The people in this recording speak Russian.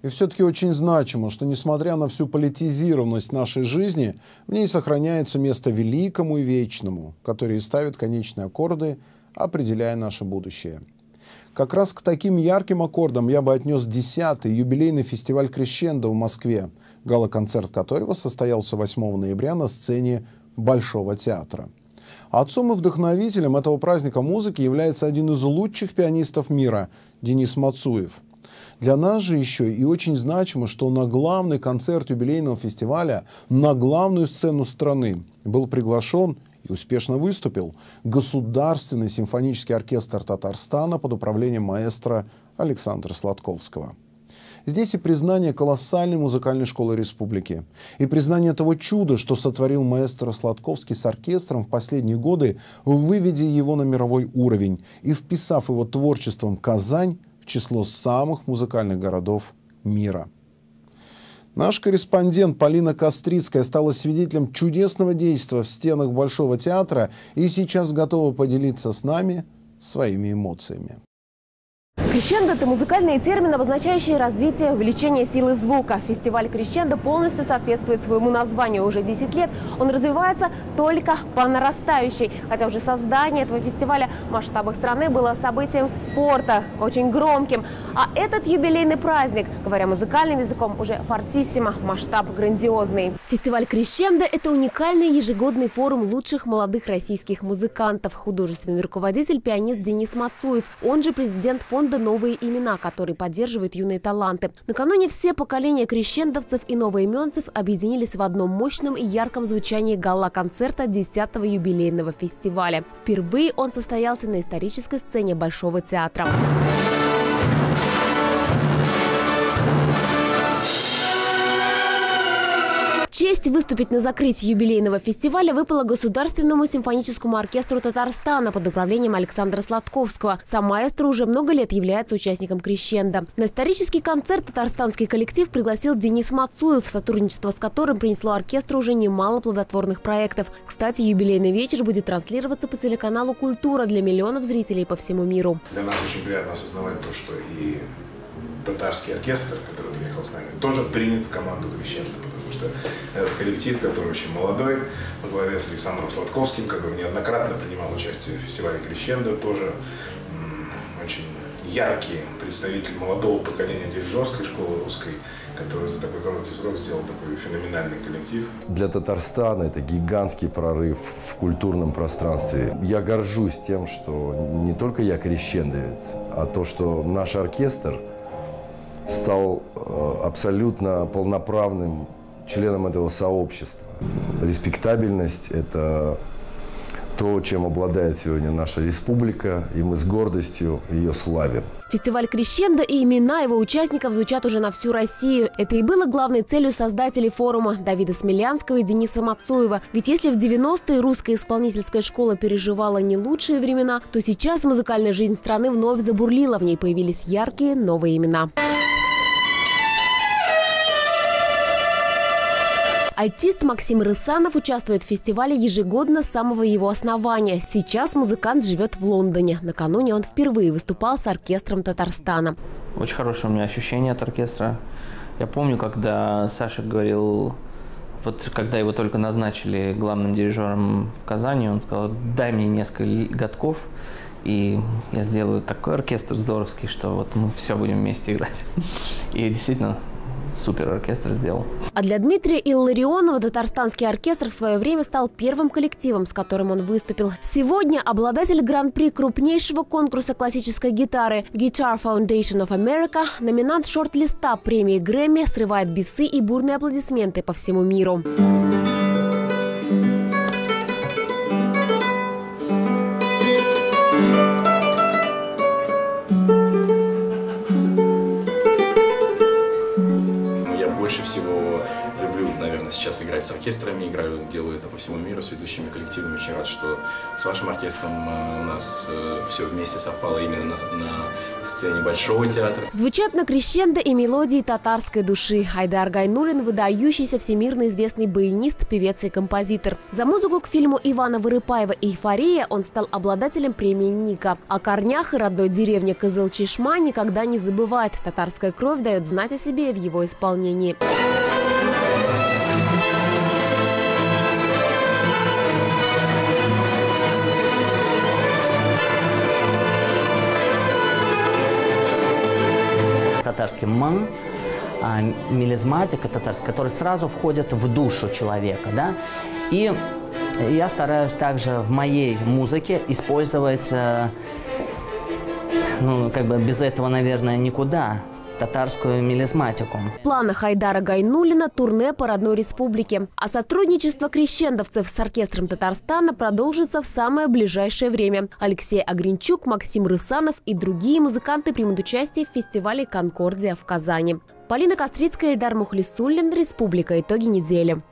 И все-таки очень значимо, что несмотря на всю политизированность нашей жизни, в ней сохраняется место великому и вечному, которое ставит конечные аккорды, определяя наше будущее. Как раз к таким ярким аккордам я бы отнес 10-й юбилейный фестиваль «Крещендо» в Москве, гала-концерт которого состоялся 8 ноября на сцене Большого театра. Отцом и вдохновителем этого праздника музыки является один из лучших пианистов мира – Денис Мацуев. Для нас же еще и очень значимо, что на главный концерт юбилейного фестиваля, на главную сцену страны был приглашен и успешно выступил Государственный симфонический оркестр Татарстана под управлением маэстро Александра Сладковского. Здесь и признание колоссальной музыкальной школы республики, и признание того чуда, что сотворил маэстро Сладковский с оркестром в последние годы, выведя его на мировой уровень и вписав его творчеством Казань в число самых музыкальных городов мира. Наш корреспондент Полина Кострицкая стала свидетелем чудесного действия в стенах Большого театра и сейчас готова поделиться с нами своими эмоциями. Крещендо – это музыкальные термины, обозначающие развитие, увеличение силы звука. Фестиваль Крещендо полностью соответствует своему названию. Уже 10 лет он развивается только по нарастающей. Хотя уже создание этого фестиваля в масштабах страны было событием форта, очень громким. А этот юбилейный праздник, говоря музыкальным языком, уже фортиссимо, масштаб грандиозный. Фестиваль Крещендо – это уникальный ежегодный форум лучших молодых российских музыкантов. Художественный руководитель, пианист Денис Мацуев, он же президент фонда «Новые имена», который поддерживает юные таланты. Накануне все поколения крещендовцев и новоименцев объединились в одном мощном и ярком звучании гала-концерта 10-го юбилейного фестиваля. Впервые он состоялся на исторической сцене Большого театра. Честь выступить на закрытии юбилейного фестиваля выпала Государственному симфоническому оркестру Татарстана под управлением Александра Сладковского. Сам маэстро уже много лет является участником крещендо. На исторический концерт татарстанский коллектив пригласил Денис Мацуев, сотрудничество с которым принесло оркестру уже немало плодотворных проектов. Кстати, юбилейный вечер будет транслироваться по телеканалу «Культура» для миллионов зрителей по всему миру. Для нас очень приятно осознавать то, что и татарский оркестр, который приехал с нами, тоже принят в команду крещендо. Потому что этот коллектив, который очень молодой, во главе с Александром Сладковским, который неоднократно принимал участие в фестивале крещендо, тоже очень яркий представитель молодого поколения дирижерской школы русской, который за такой короткий срок сделал такой феноменальный коллектив. Для Татарстана это гигантский прорыв в культурном пространстве. Я горжусь тем, что не только я крещендовец, а то, что наш оркестр стал абсолютно полноправным членом этого сообщества. Респектабельность – это то, чем обладает сегодня наша республика, и мы с гордостью ее славим. Фестиваль Крещендо и имена его участников звучат уже на всю Россию. Это и было главной целью создателей форума Давида Смелянского и Дениса Мацуева. Ведь если в 90-е русская исполнительская школа переживала не лучшие времена, то сейчас музыкальная жизнь страны вновь забурлила, в ней появились яркие новые имена. Альтист Максим Рысанов участвует в фестивале ежегодно с самого его основания. Сейчас музыкант живет в Лондоне. Накануне он впервые выступал с оркестром Татарстана. Очень хорошее у меня ощущение от оркестра. Я помню, когда Саша говорил, вот когда его только назначили главным дирижером в Казани, он сказал: дай мне несколько годков, и я сделаю такой оркестр здоровский, что вот мы все будем вместе играть. И действительно, супер оркестр сделал. А для Дмитрия Илларионова татарстанский оркестр в свое время стал первым коллективом, с которым он выступил. Сегодня обладатель гран-при крупнейшего конкурса классической гитары Guitar Foundation of America, номинант шорт-листа премии Грэмми, срывает бисы и бурные аплодисменты по всему миру. Больше всего люблю, наверное, сейчас играть с оркестрами, делаю это по всему миру с ведущими коллективами. Очень рад, что с вашим оркестром у нас все вместе совпало именно на сцене Большого театра. Звучат на крещендо и мелодии татарской души. Хайдар Гайнуллин – выдающийся всемирно известный баянист, певец и композитор. За музыку к фильму Ивана Вырыпаева «Эйфория» он стал обладателем премии Ника. О корнях и родной деревне Кызыл-Чишма никогда не забывает. Татарская кровь дает знать о себе в его исполнении. Татарский ман, мелизматика татарская, который сразу входит в душу человека, да. И я стараюсь также в моей музыке использовать, ну, как бы без этого, наверное, никуда, татарскую мелизматику. В планах Хайдара Гайнуллина турне по родной республике. А сотрудничество крещендовцев с оркестром Татарстана продолжится в самое ближайшее время. Алексей Огринчук, Максим Рысанов и другие музыканты примут участие в фестивале «Конкордия» в Казани. Полина Кострицкая, Эльдар Мухлисуллин, Республика. Итоги недели.